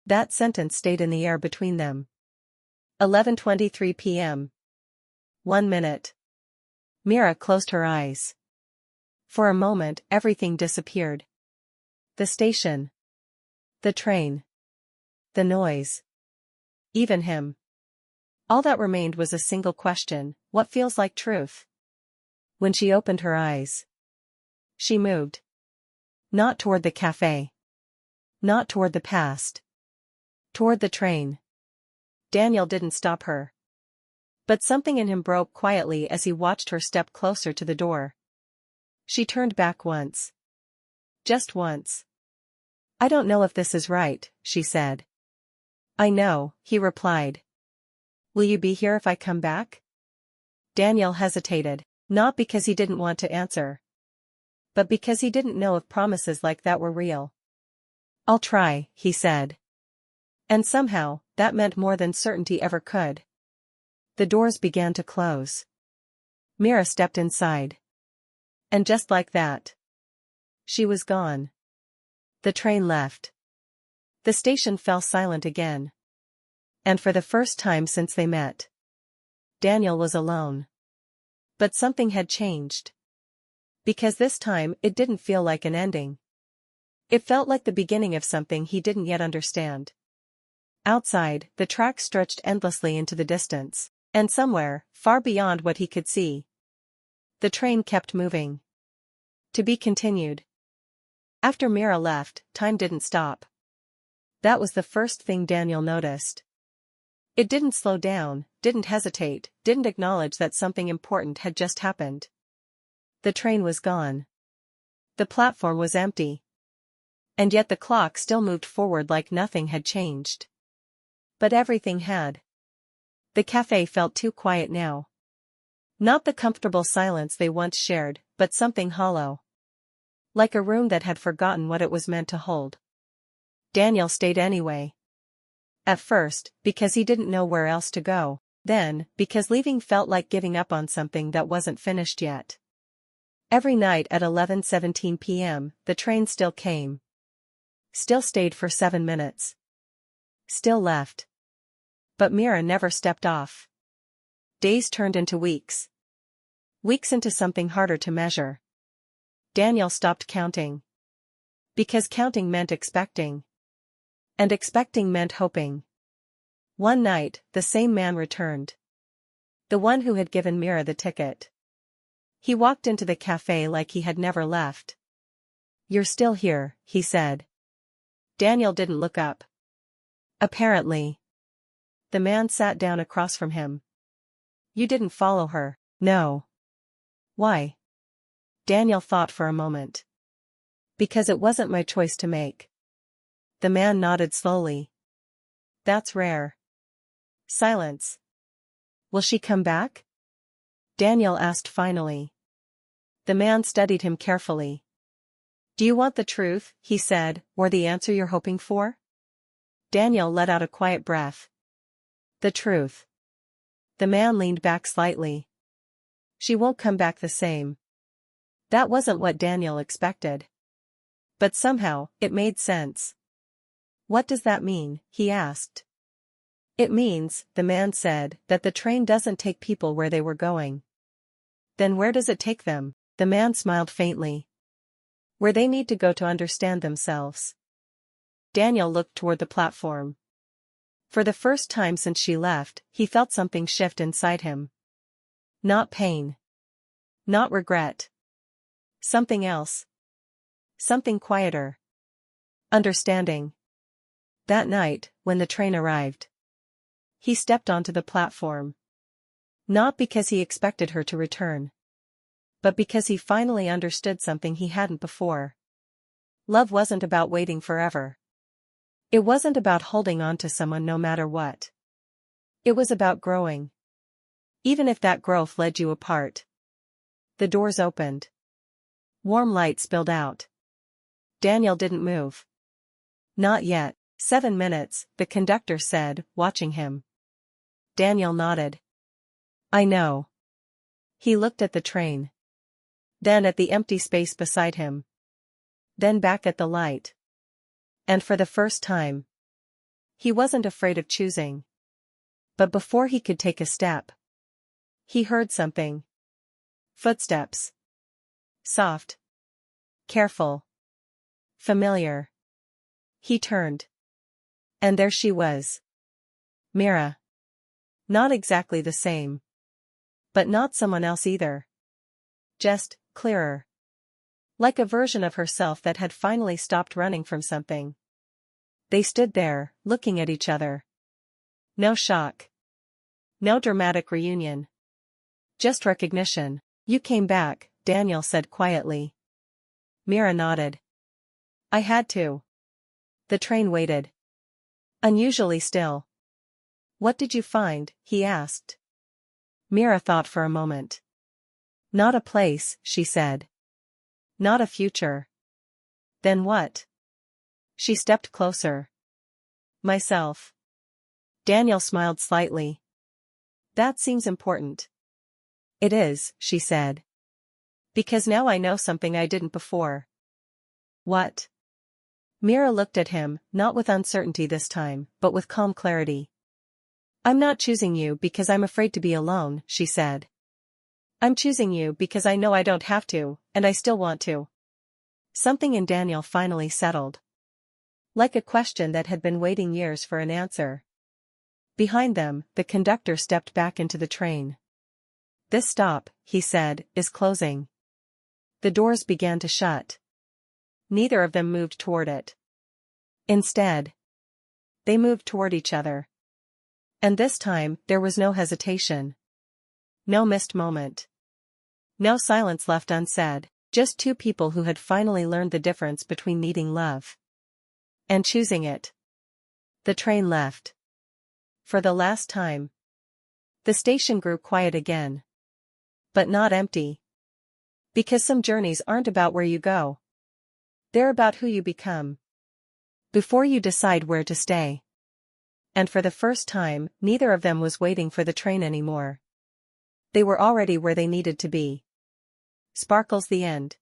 That sentence stayed in the air between them. 11:23 p.m. 1 minute. Mira closed her eyes. For a moment, everything disappeared. The station. The train. The noise. Even him. All that remained was a single question: what feels like truth? When she opened her eyes, she moved. Not toward the cafe. Not toward the past. Toward the train. Daniel didn't stop her. But something in him broke quietly as he watched her step closer to the door. She turned back once. Just once. "I don't know if this is right," she said. "I know," he replied. "Will you be here if I come back?" Daniel hesitated, not because he didn't want to answer, but because he didn't know if promises like that were real. "I'll try," he said. And somehow, that meant more than certainty ever could. The doors began to close. Mira stepped inside. And just like that, she was gone. The train left. The station fell silent again. And for the first time since they met, Daniel was alone. But something had changed. Because this time it didn't feel like an ending. It felt like the beginning of something he didn't yet understand. Outside, the tracks stretched endlessly into the distance, and somewhere, far beyond what he could see, the train kept moving. To be continued. After Mira left, time didn't stop. That was the first thing Daniel noticed. It didn't slow down, didn't hesitate, didn't acknowledge that something important had just happened. The train was gone. The platform was empty. And yet the clock still moved forward like nothing had changed. But everything had. The cafe felt too quiet now. Not the comfortable silence they once shared, but something hollow. Like a room that had forgotten what it was meant to hold. Daniel stayed anyway. At first, because he didn't know where else to go, then, because leaving felt like giving up on something that wasn't finished yet. Every night at 11:17 p.m., the train still came. Still stayed for 7 minutes. Still left. But Mira never stepped off. Days turned into weeks. Weeks into something harder to measure. Daniel stopped counting. Because counting meant expecting. And expecting meant hoping. One night, the same man returned. The one who had given Mira the ticket. He walked into the cafe like he had never left. "You're still here," he said. Daniel didn't look up. Apparently. The man sat down across from him. "You didn't follow her." "No." "Why?" Daniel thought for a moment. "Because it wasn't my choice to make." The man nodded slowly. "That's rare." Silence. "Will she come back?" Daniel asked finally. The man studied him carefully. "Do you want the truth," he said, "or the answer you're hoping for?" Daniel let out a quiet breath. "The truth." The man leaned back slightly. "She won't come back the same." That wasn't what Daniel expected. But somehow, it made sense. "What does that mean?" he asked. "It means," the man said, "that the train doesn't take people where they were going." "Then where does it take them?" The man smiled faintly. "Where they need to go to understand themselves." Daniel looked toward the platform. For the first time since she left, he felt something shift inside him. Not pain. Not regret. Something else. Something quieter. Understanding. That night, when the train arrived, he stepped onto the platform. Not because he expected her to return, but because he finally understood something he hadn't before. Love wasn't about waiting forever. It wasn't about holding on to someone no matter what. It was about growing. Even if that growth led you apart. The doors opened. Warm light spilled out. Daniel didn't move. "Not yet." 7 minutes, the conductor said, watching him. Daniel nodded. "I know." He looked at the train. Then at the empty space beside him. Then back at the light. And for the first time, He wasn't afraid of choosing. But before he could take a step, he heard something. Footsteps. Soft. Careful. Familiar. He turned. And there she was. Mira. Not exactly the same. But not someone else either. Just, clearer. Like a version of herself that had finally stopped running from something. They stood there, looking at each other. No shock. No dramatic reunion. Just recognition. You came back, Daniel said quietly. Mira nodded. I had to. The train waited. Unusually still. What did you find? He asked. Mira thought for a moment. Not a place, she said. Not a future. Then what? She stepped closer. Myself. Daniel smiled slightly. That seems important. It is, she said. Because now I know something I didn't before. What? Mira looked at him, not with uncertainty this time, but with calm clarity. I'm not choosing you because I'm afraid to be alone, she said. I'm choosing you because I know I don't have to, and I still want to. Something in Daniel finally settled. Like a question that had been waiting years for an answer. Behind them, the conductor stepped back into the train. This stop, he said, is closing. The doors began to shut. Neither of them moved toward it. Instead, they moved toward each other. And this time, there was no hesitation. No missed moment. No silence left unsaid, just two people who had finally learned the difference between needing love and choosing it. The train left. For the last time. The station grew quiet again. But not empty. Because some journeys aren't about where you go. They're about who you become. Before you decide where to stay. And for the first time, neither of them was waiting for the train anymore. They were already where they needed to be. Sparkles the end.